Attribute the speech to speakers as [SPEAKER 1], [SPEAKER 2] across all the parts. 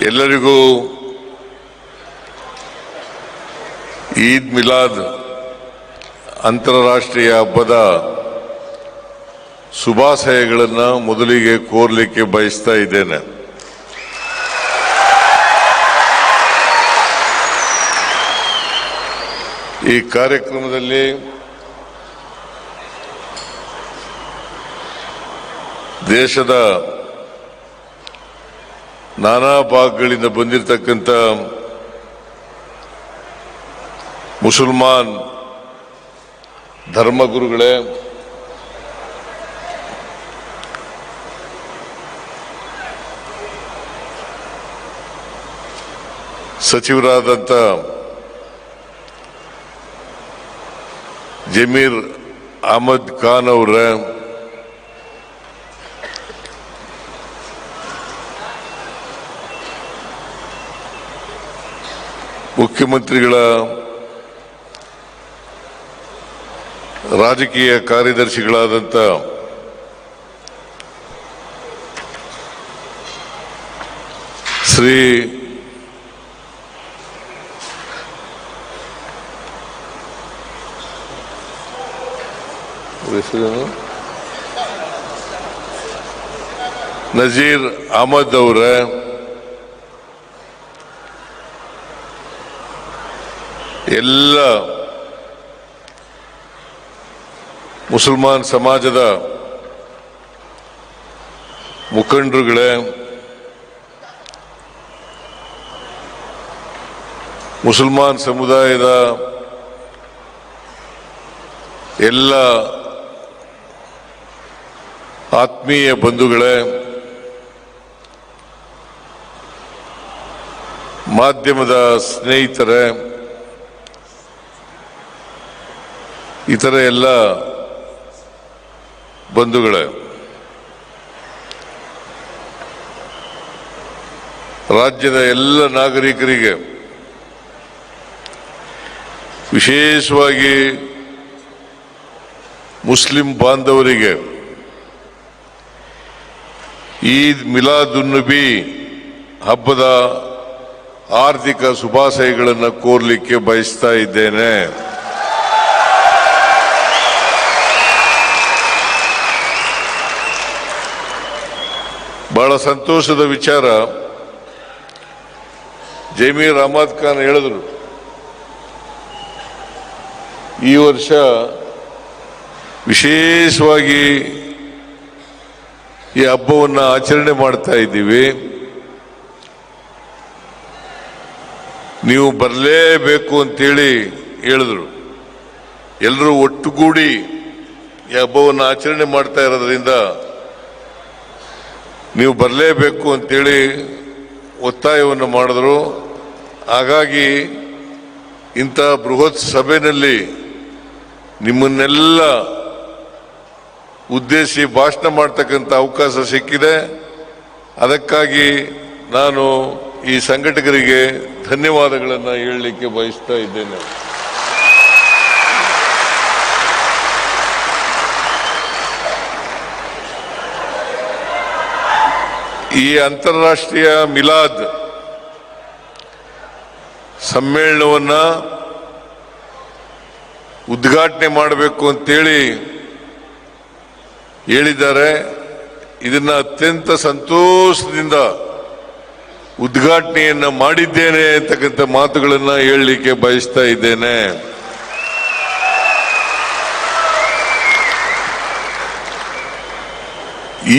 [SPEAKER 1] ಎಲ್ಲರಿಗೂ ಈದ್ ಮಿಲಾದ್ ಅಂತಾರಾಷ್ಟ್ರೀಯ ಹಬ್ಬದ ಶುಭಾಶಯಗಳನ್ನು ಮೊದಲಿಗೆ ಕೋರಲಿಕ್ಕೆ ಬಯಸ್ತಾ ಇದ್ದೇನೆ. ಈ ಕಾರ್ಯಕ್ರಮದಲ್ಲಿ ದೇಶದ ನಾನಾ ಭಾಗಗಳಿಂದ ಬಂದಿರತಕ್ಕಂಥ ಮುಸಲ್ಮಾನ್ ಧರ್ಮಗುರುಗಳೇ, ಸಚಿವರಾದಂಥ ಜಮೀರ್ ಅಹಮದ್ ಖಾನ್ ಅವರೇ, ಮುಖ್ಯಮಂತ್ರಿಗಳ ರಾಜಕೀಯ ಕಾರ್ಯದರ್ಶಿಗಳಾದಂಥ ಶ್ರೀ ನಜೀರ್ ಅಹಮದ್ ಅವರೇ, ಎಲ್ಲ ಮುಸಲ್ಮಾನ್ ಸಮಾಜದ ಮುಖಂಡರುಗಳೇ, ಮುಸಲ್ಮಾನ್ ಸಮುದಾಯದ ಎಲ್ಲ ಆತ್ಮೀಯ ಬಂಧುಗಳೇ, ಮಾಧ್ಯಮದ ಸ್ನೇಹಿತರೇ, ಇತರ ಎಲ್ಲ ಬಂಧುಗಳೇ, ರಾಜ್ಯದ ಎಲ್ಲ ನಾಗರಿಕರಿಗೆ, ವಿಶೇಷವಾಗಿ ಮುಸ್ಲಿಂ ಬಾಂಧವರಿಗೆ ಈದ್ ಮಿಲಾದ್ ಉನ್ ನಬಿ ಹಬ್ಬದ ಆರ್ಥಿಕ ಶುಭಾಶಯಗಳನ್ನು ಕೋರಲಿಕ್ಕೆ ಬಯಸ್ತಾ ಇದ್ದೇನೆ. ಬಹಳ ಸಂತೋಷದ ವಿಚಾರ, ಜಮೀರ್ ಅಹಮದ್ ಖಾನ್ ಹೇಳಿದ್ರು, ಈ ವರ್ಷ ವಿಶೇಷವಾಗಿ ಈ ಹಬ್ಬವನ್ನು ಆಚರಣೆ ಮಾಡ್ತಾ ಇದ್ದೀವಿ, ನೀವು ಬರಲೇಬೇಕು ಅಂತೇಳಿ ಹೇಳಿದ್ರು. ಎಲ್ಲರೂ ಒಟ್ಟುಗೂಡಿ ಈ ಹಬ್ಬವನ್ನು ಆಚರಣೆ ಮಾಡ್ತಾ ಇರೋದ್ರಿಂದ ನೀವು ಬರಲೇಬೇಕು ಅಂತೇಳಿ ಒತ್ತಾಯವನ್ನು ಮಾಡಿದ್ರು. ಹಾಗಾಗಿ ಇಂಥ ಬೃಹತ್ ಸಭೆಯಲ್ಲಿ ನಿಮ್ಮನ್ನೆಲ್ಲ ಉದ್ದೇಶಿಸಿ ಭಾಷಣ ಮಾಡ್ತಕ್ಕಂಥ ಅವಕಾಶ ಸಿಕ್ಕಿದೆ. ಅದಕ್ಕಾಗಿ ನಾನು ಈ ಸಂಘಟಕರಿಗೆ ಧನ್ಯವಾದಗಳನ್ನು ಹೇಳಲಿಕ್ಕೆ ಬಯಸ್ತಾ ಇದ್ದೇನೆ. ಈ ಅಂತಾರಾಷ್ಟ್ರೀಯ ಮಿಲಾದ್ ಸಮ್ಮೇಳನವನ್ನು ಉದ್ಘಾಟನೆ ಮಾಡಬೇಕು ಅಂತೇಳಿ ಹೇಳಿದ್ದಾರೆ. ಇದನ್ನ ಅತ್ಯಂತ ಸಂತೋಷದಿಂದ ಉದ್ಘಾಟನೆಯನ್ನ ಮಾಡಿದ್ದೇನೆ ಅಂತಕ್ಕಂಥ ಮಾತುಗಳನ್ನು ಹೇಳಲಿಕ್ಕೆ ಬಯಸ್ತಾ ಇದ್ದೇನೆ.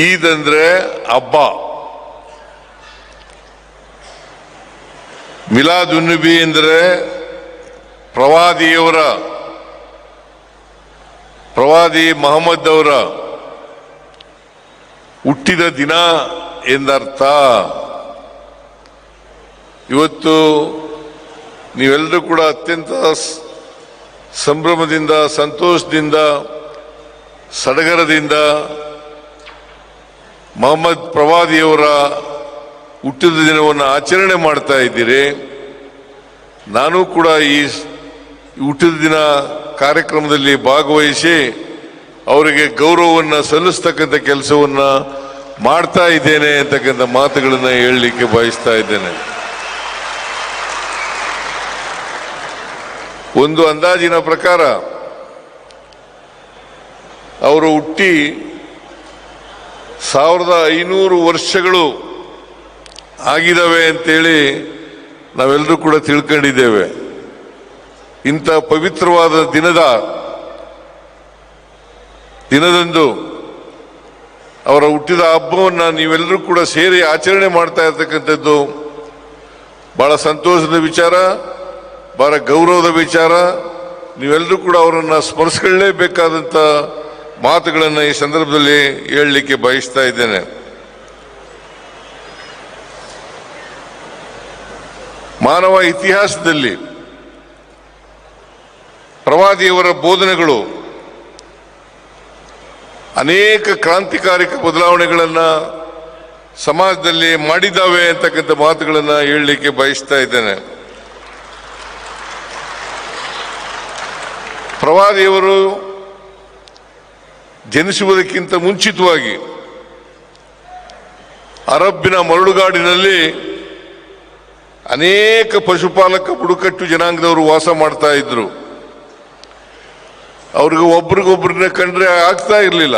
[SPEAKER 1] ಈದ್ ಅಂದ್ರೆ ಹಬ್ಬ, ಮಿಲಾದ್ ಉನ್ ನಬಿ ಎಂದರೆ ಪ್ರವಾದಿ ಮಹಮ್ಮದ್ ಅವರ ಹುಟ್ಟಿದ ದಿನ ಎಂದರ್ಥ. ಇವತ್ತು ನೀವೆಲ್ಲರೂ ಕೂಡ ಅತ್ಯಂತ ಸಂಭ್ರಮದಿಂದ, ಸಂತೋಷದಿಂದ, ಸಡಗರದಿಂದ ಮೊಹಮ್ಮದ್ ಪ್ರವಾದಿಯವರ ಹುಟ್ಟಿದ ದಿನವನ್ನು ಆಚರಣೆ ಮಾಡ್ತಾ ಇದ್ದೀರಿ. ನಾನು ಕೂಡ ಈ ಹುಟ್ಟಿದ ದಿನ ಕಾರ್ಯಕ್ರಮದಲ್ಲಿ ಭಾಗವಹಿಸಿ ಅವರಿಗೆ ಗೌರವವನ್ನು ಸಲ್ಲಿಸ್ತಕ್ಕಂಥ ಕೆಲಸವನ್ನು ಮಾಡ್ತಾ ಇದ್ದೇನೆ ಅಂತಕ್ಕಂಥ ಮಾತುಗಳನ್ನ ಹೇಳಲಿಕ್ಕೆ ಬಯಸ್ತಾ ಇದ್ದೇನೆ. ಒಂದು ಅಂದಾಜಿನ ಪ್ರಕಾರ ಅವರು ಹುಟ್ಟಿ 1500 ವರ್ಷಗಳು ಆಗಿದ್ದಾವೆ ಅಂತೇಳಿ ನಾವೆಲ್ಲರೂ ಕೂಡ ತಿಳ್ಕೊಂಡಿದ್ದೇವೆ. ಇಂಥ ಪವಿತ್ರವಾದ ದಿನದಂದು ಅವರ ಹುಟ್ಟಿದ ಹಬ್ಬವನ್ನು ನೀವೆಲ್ಲರೂ ಕೂಡ ಸೇರಿ ಆಚರಣೆ ಮಾಡ್ತಾ ಇರ್ತಕ್ಕಂಥದ್ದು ಬಹಳ ಸಂತೋಷದ ವಿಚಾರ, ಬಹಳ ಗೌರವದ ವಿಚಾರ. ನೀವೆಲ್ಲರೂ ಕೂಡ ಅವರನ್ನು ಸ್ಮರಿಸಿಕೊಳ್ಳಲೇಬೇಕಾದಂಥ ಮಾತುಗಳನ್ನು ಈ ಸಂದರ್ಭದಲ್ಲಿ ಹೇಳಲಿಕ್ಕೆ ಬಯಸ್ತಾ ಇದ್ದೇನೆ. ಮಾನವ ಇತಿಹಾಸದಲ್ಲಿ ಪ್ರವಾದಿಯವರ ಬೋಧನೆಗಳು ಅನೇಕ ಕ್ರಾಂತಿಕಾರಿಕ ಬದಲಾವಣೆಗಳನ್ನು ಸಮಾಜದಲ್ಲಿ ಮಾಡಿದ್ದಾವೆ ಅಂತಕ್ಕಂಥ ಮಾತುಗಳನ್ನು ಹೇಳಲಿಕ್ಕೆ ಬಯಸ್ತಾ ಇದ್ದೇನೆ. ಪ್ರವಾದಿಯವರು ಜನಿಸುವುದಕ್ಕಿಂತ ಮುಂಚಿತವಾಗಿ ಅರಬ್ಬಿನ ಮರಳುಗಾಡಿನಲ್ಲಿ ಅನೇಕ ಪಶುಪಾಲಕ ಬುಡಕಟ್ಟು ಜನಾಂಗದವರು ವಾಸ ಮಾಡ್ತಾ ಇದ್ರು. ಅವ್ರಿಗೆ ಒಬ್ರಿಗೊಬ್ಬರನ್ನ ಕಂಡ್ರೆ ಆಗ್ತಾ ಇರಲಿಲ್ಲ.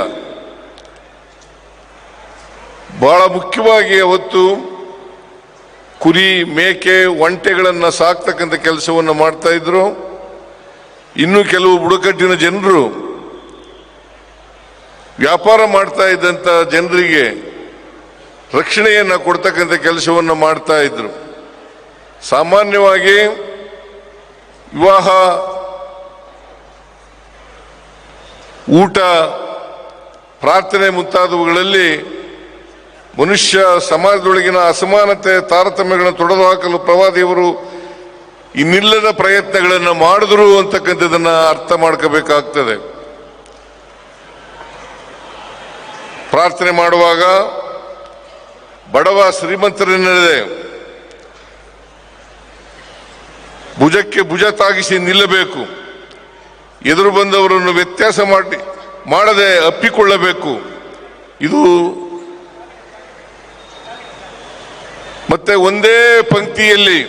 [SPEAKER 1] ಬಹಳ ಮುಖ್ಯವಾಗಿ ಅವತ್ತು ಕುರಿ, ಮೇಕೆ, ಒಂಟೆಗಳನ್ನು ಸಾಕ್ತಕ್ಕಂಥ ಕೆಲಸವನ್ನು ಮಾಡ್ತಾ ಇದ್ರು. ಇನ್ನು ಕೆಲವು ಬುಡಕಟ್ಟಿನ ಜನರು ವ್ಯಾಪಾರ ಮಾಡ್ತಾ ಇದ್ದಂಥ ಜನರಿಗೆ ರಕ್ಷಣೆಯನ್ನು ಕೊಡ್ತಕ್ಕಂಥ ಕೆಲಸವನ್ನು ಮಾಡ್ತಾ ಇದ್ರು. ಸಾಮಾನ್ಯವಾಗಿ ವಿವಾಹ, ಊಟ, ಪ್ರಾರ್ಥನೆ ಮುಂತಾದವುಗಳಲ್ಲಿ ಮನುಷ್ಯ ಸಮಾಜದೊಳಗಿನ ಅಸಮಾನತೆ, ತಾರತಮ್ಯಗಳನ್ನು ತೊಡೆದುಹಾಕಲು ಪ್ರವಾದಿಯವರು ಇನ್ನಿಲ್ಲದ ಪ್ರಯತ್ನಗಳನ್ನು ಮಾಡಿದ್ರು ಅಂತಕ್ಕಂಥದ್ದನ್ನು ಅರ್ಥ ಮಾಡ್ಕೋಬೇಕಾಗ್ತದೆ. ಪ್ರಾರ್ಥನೆ ಮಾಡುವಾಗ ಬಡವ ಶ್ರೀಮಂತರೆನ್ನದೆ ಭುಜಕ್ಕೆ ಭುಜ ತಾಗಿಸಿ ನಿಲ್ಲಬೇಕು. ಎದುರು ಬಂದವರನ್ನು ವ್ಯತ್ಯಾಸ ಮಾಡದೆ ಅಪ್ಪಿಕೊಳ್ಳಬೇಕು. ಇದು ಮತ್ತೆ ಒಂದೇ ಪಂಕ್ತಿಯಲ್ಲಿ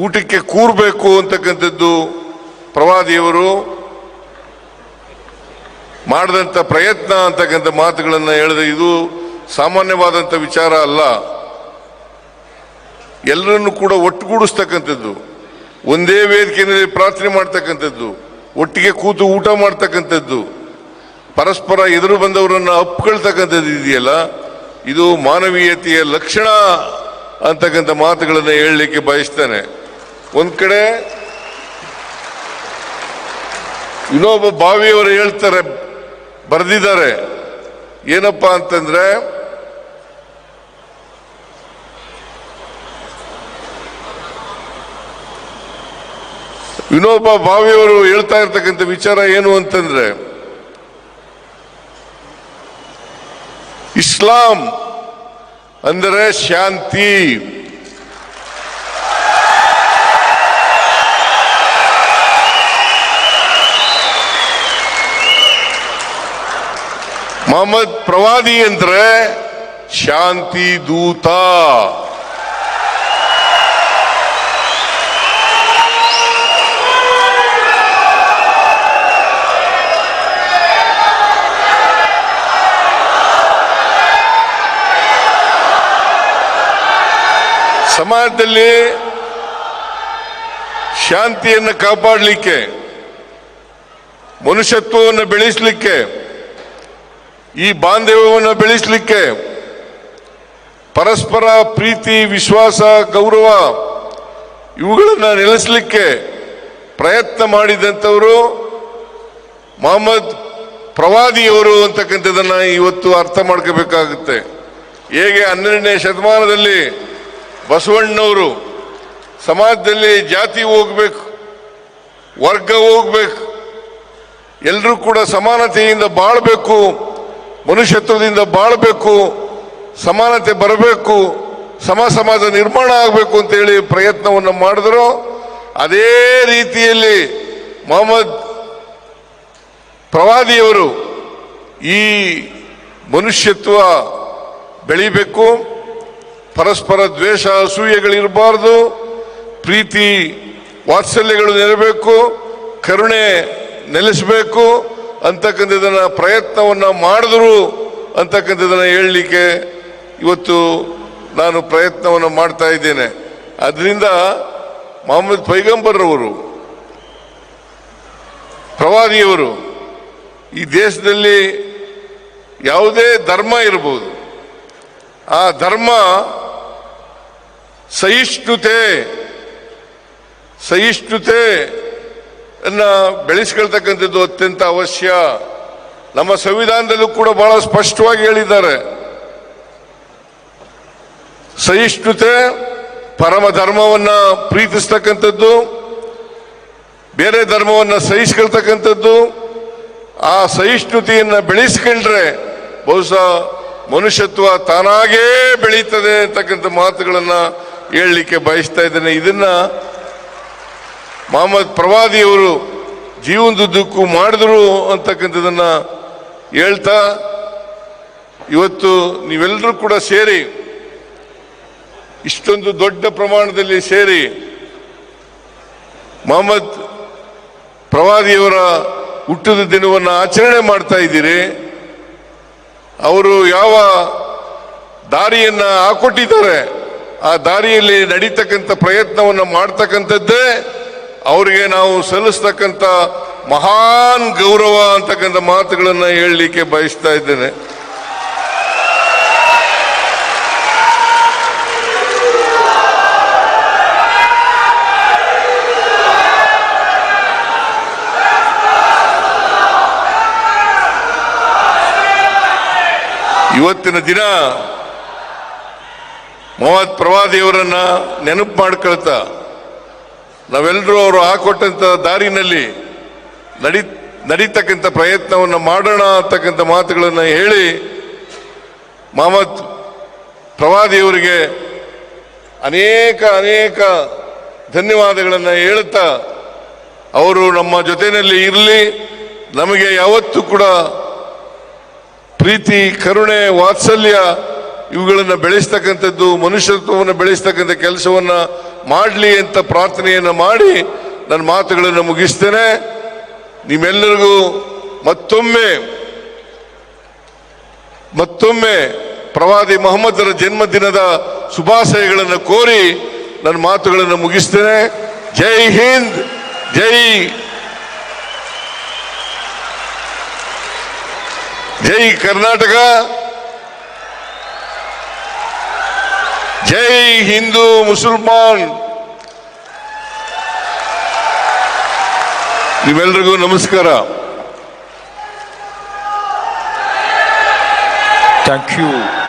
[SPEAKER 1] ಊಟಕ್ಕೆ ಕೂರಬೇಕು ಅಂತಕ್ಕಂಥದ್ದು ಪ್ರವಾದಿಯವರು ಮಾಡಿದಂಥ ಪ್ರಯತ್ನ ಅಂತಕ್ಕಂಥ ಮಾತುಗಳನ್ನು ಹೇಳಿದ್ರೆ ಇದು ಸಾಮಾನ್ಯವಾದಂಥ ವಿಚಾರ ಅಲ್ಲ. ಎಲ್ಲರನ್ನು ಕೂಡ ಒಟ್ಟುಗೂಡಿಸ್ತಕ್ಕಂಥದ್ದು, ಒಂದೇ ವೇದಿಕೆಯಲ್ಲಿ ಪ್ರಾರ್ಥನೆ ಮಾಡ್ತಕ್ಕಂಥದ್ದು, ಒಟ್ಟಿಗೆ ಕೂತು ಊಟ ಮಾಡ್ತಕ್ಕಂಥದ್ದು, ಪರಸ್ಪರ ಎದುರು ಬಂದವರನ್ನು ಅಪ್ಕೊಳ್ತಕ್ಕಂಥದ್ದು ಇದೆಯಲ್ಲ, ಇದು ಮಾನವೀಯತೆಯ ಲಕ್ಷಣ ಅಂತಕ್ಕಂಥ ಮಾತುಗಳನ್ನು ಹೇಳಲಿಕ್ಕೆ ಬಯಸ್ತೇನೆ. ಒಂದ್ ಕಡೆ ವಿನೋಬ ಭಾವೆಯವರು ಹೇಳ್ತಾರೆ, ಬರೆದಿದ್ದಾರೆ, ಏನಪ್ಪಾ ಅಂತಂದ್ರೆ ವಿನೋಬ ಭಾವೆಯವರು ಹೇಳ್ತಾ ಇರ್ತಕ್ಕಂಥ ವಿಚಾರ ಏನು ಅಂತಂದ್ರೆ, ಇಸ್ಲಾಂ ಅಂದರೆ ಶಾಂತಿ, ಮೊಹಮ್ಮದ್ ಪ್ರವಾದಿ ಅಂದ್ರೆ ಶಾಂತಿ ದೂತ. ಸಮಾಜದಲ್ಲಿ ಶಾಂತಿಯನ್ನು ಕಾಪಾಡಲಿಕ್ಕೆ, ಮನುಷ್ಯತ್ವವನ್ನು ಬೆಳೆಸಲಿಕ್ಕೆ, ಈ ಬಾಂಧವ್ಯವನ್ನು ಬೆಳೆಸಲಿಕ್ಕೆ, ಪರಸ್ಪರ ಪ್ರೀತಿ, ವಿಶ್ವಾಸ, ಗೌರವ ಇವುಗಳನ್ನು ನೆಲೆಸಲಿಕ್ಕೆ ಪ್ರಯತ್ನ ಮಾಡಿದಂಥವರು ಮೊಹಮ್ಮದ್ ಪ್ರವಾದಿಯವರು ಅಂತಕ್ಕಂಥದ್ದನ್ನು ಇವತ್ತು ಅರ್ಥ ಮಾಡ್ಕೋಬೇಕಾಗುತ್ತೆ. ಹೇಗೆ 12ನೇ ಶತಮಾನದಲ್ಲಿ ಬಸವಣ್ಣವರು ಸಮಾಜದಲ್ಲಿ ಜಾತಿ ಹೋಗ್ಬೇಕು, ವರ್ಗ ಹೋಗ್ಬೇಕು, ಎಲ್ಲರೂ ಕೂಡ ಸಮಾನತೆಯಿಂದ ಬಾಳಬೇಕು, ಮನುಷ್ಯತ್ವದಿಂದ ಬಾಳಬೇಕು, ಸಮಾನತೆ ಬರಬೇಕು, ಸಮಾಜ ನಿರ್ಮಾಣ ಆಗಬೇಕು ಅಂತೇಳಿ ಪ್ರಯತ್ನವನ್ನು ಮಾಡಿದ್ರು. ಅದೇ ರೀತಿಯಲ್ಲಿ ಮೊಹಮ್ಮದ್ ಪ್ರವಾದಿಯವರು ಈ ಮನುಷ್ಯತ್ವ ಬೆಳಿಬೇಕು, ಪರಸ್ಪರ ದ್ವೇಷ ಅಸೂಯೆಗಳಿರಬಾರ್ದು, ಪ್ರೀತಿ ವಾತ್ಸಲ್ಯಗಳು ನೆರಬೇಕು, ಕರುಣೆ ನೆಲೆಸಬೇಕು ಅಂತಕ್ಕಂಥದ್ದನ್ನ ಪ್ರಯತ್ನವನ್ನ ಮಾಡಿದ್ರು ಅಂತಕ್ಕಂಥದ್ದನ್ನ ಹೇಳಲಿಕ್ಕೆ ಇವತ್ತು ನಾನು ಪ್ರಯತ್ನವನ್ನು ಮಾಡ್ತಾ ಇದ್ದೇನೆ. ಅದರಿಂದ ಮೊಹಮ್ಮದ್ ಪೈಗಂಬರ್ರವರು, ಪ್ರವಾದಿಯವರು ಈ ದೇಶದಲ್ಲಿ ಯಾವುದೇ ಧರ್ಮ ಇರಬಹುದು, ಆ ಧರ್ಮ ಸಹಿಷ್ಣುತೆಯನ್ನ ಬೆಳೆಸ್ಕೊಳ್ತಕ್ಕಂಥದ್ದು ಅತ್ಯಂತ ಅವಶ್ಯ. ನಮ್ಮ ಸಂವಿಧಾನದಲ್ಲೂ ಕೂಡ ಬಹಳ ಸ್ಪಷ್ಟವಾಗಿ ಹೇಳಿದ್ದಾರೆ. ಸಹಿಷ್ಣುತೆ, ಪರಮ ಧರ್ಮವನ್ನ ಪ್ರೀತಿಸ್ತಕ್ಕಂಥದ್ದು, ಬೇರೆ ಧರ್ಮವನ್ನ ಸಹಿಸ್ಕೊಳ್ತಕ್ಕಂಥದ್ದು. ಆ ಸಹಿಷ್ಣುತೆಯನ್ನ ಬೆಳೆಸ್ಕೊಂಡ್ರೆ ಬಹುಶಃ ಮನುಷ್ಯತ್ವ ತಾನಾಗೇ ಬೆಳೀತದೆ ಅಂತಕ್ಕಂಥ ಮಾತುಗಳನ್ನ ಹೇಳಲಿಕ್ಕೆ ಬಯಸ್ತಾ ಇದ್ದೇನೆ. ಇದನ್ನ ಮೊಹಮ್ಮದ್ ಪ್ರವಾದಿಯವರು ಜೀವನದುದ್ದಕ್ಕೂ ಮಾಡಿದ್ರು ಅಂತಕ್ಕಂಥದ್ದನ್ನ ಹೇಳ್ತಾ, ಇವತ್ತು ನೀವೆಲ್ಲರೂ ಕೂಡ ಸೇರಿ, ಇಷ್ಟೊಂದು ದೊಡ್ಡ ಪ್ರಮಾಣದಲ್ಲಿ ಸೇರಿ ಮೊಹಮ್ಮದ್ ಪ್ರವಾದಿಯವರ ಹುಟ್ಟಿದ ದಿನವನ್ನು ಆಚರಣೆ ಮಾಡ್ತಾ ಇದ್ದೀರಿ. ಅವರು ಯಾವ ದಾರಿಯನ್ನ ಹಾಕೊಟ್ಟಿದ್ದಾರೆ ಆ ದಾರಿಯಲ್ಲಿ ನಡೀತಕ್ಕಂಥ ಪ್ರಯತ್ನವನ್ನು ಮಾಡ್ತಕ್ಕಂಥದ್ದೇ ಅವರಿಗೆ ನಾವು ಸಲ್ಲಿಸ್ತಕ್ಕಂಥ ಮಹಾನ್ ಗೌರವ ಅಂತಕ್ಕಂಥ ಮಾತುಗಳನ್ನು ಹೇಳಲಿಕ್ಕೆ ಬಯಸ್ತಾ ಇದ್ದೇನೆ. ಇವತ್ತಿನ ದಿನ ಮೊಹಮ್ಮದ್ ಪ್ರವಾದಿಯವರನ್ನ ನೆನಪು ಮಾಡ್ಕೊಳ್ತಾ ನಾವೆಲ್ಲರೂ ಅವರು ಹಾಕೊಟ್ಟಂತ ದಾರಿನಲ್ಲಿ ನಡೀತಕ್ಕಂಥ ಪ್ರಯತ್ನವನ್ನು ಮಾಡೋಣ ಅಂತಕ್ಕಂಥ ಮಾತುಗಳನ್ನು ಹೇಳಿ ಮೊಹಮ್ಮದ್ ಪ್ರವಾದಿಯವರಿಗೆ ಅನೇಕ ಧನ್ಯವಾದಗಳನ್ನು ಹೇಳುತ್ತಾ, ಅವರು ನಮ್ಮ ಜೊತೆಯಲ್ಲಿ ಇರಲಿ, ನಮಗೆ ಯಾವತ್ತೂ ಕೂಡ ಪ್ರೀತಿ, ಕರುಣೆ, ವಾತ್ಸಲ್ಯ ಇವುಗಳನ್ನು ಬೆಳೆಸ್ತಕ್ಕಂಥದ್ದು, ಮನುಷ್ಯತ್ವವನ್ನು ಬೆಳೆಸ್ತಕ್ಕಂಥ ಕೆಲಸವನ್ನ ಮಾಡಲಿ ಅಂತ ಪ್ರಾರ್ಥನೆಯನ್ನು ಮಾಡಿ ನನ್ನ ಮಾತುಗಳನ್ನು ಮುಗಿಸ್ತೇನೆ. ನಿಮ್ಮೆಲ್ಲರಿಗೂ ಮತ್ತೊಮ್ಮೆ ಪ್ರವಾದಿ ಮೊಹಮ್ಮದರ ಜನ್ಮದಿನದ ಶುಭಾಶಯಗಳನ್ನು ಕೋರಿ ನನ್ನ ಮಾತುಗಳನ್ನು ಮುಗಿಸ್ತೇನೆ. ಜೈ ಹಿಂದ್, ಜೈ ಕರ್ನಾಟಕ, ಜೈ ಹಿಂದೂ ಮುಸಲ್ಮಾನ್. ನಿಮ್ಮೆಲ್ಲರಿಗೂ ನಮಸ್ಕಾರ.
[SPEAKER 2] Thank you.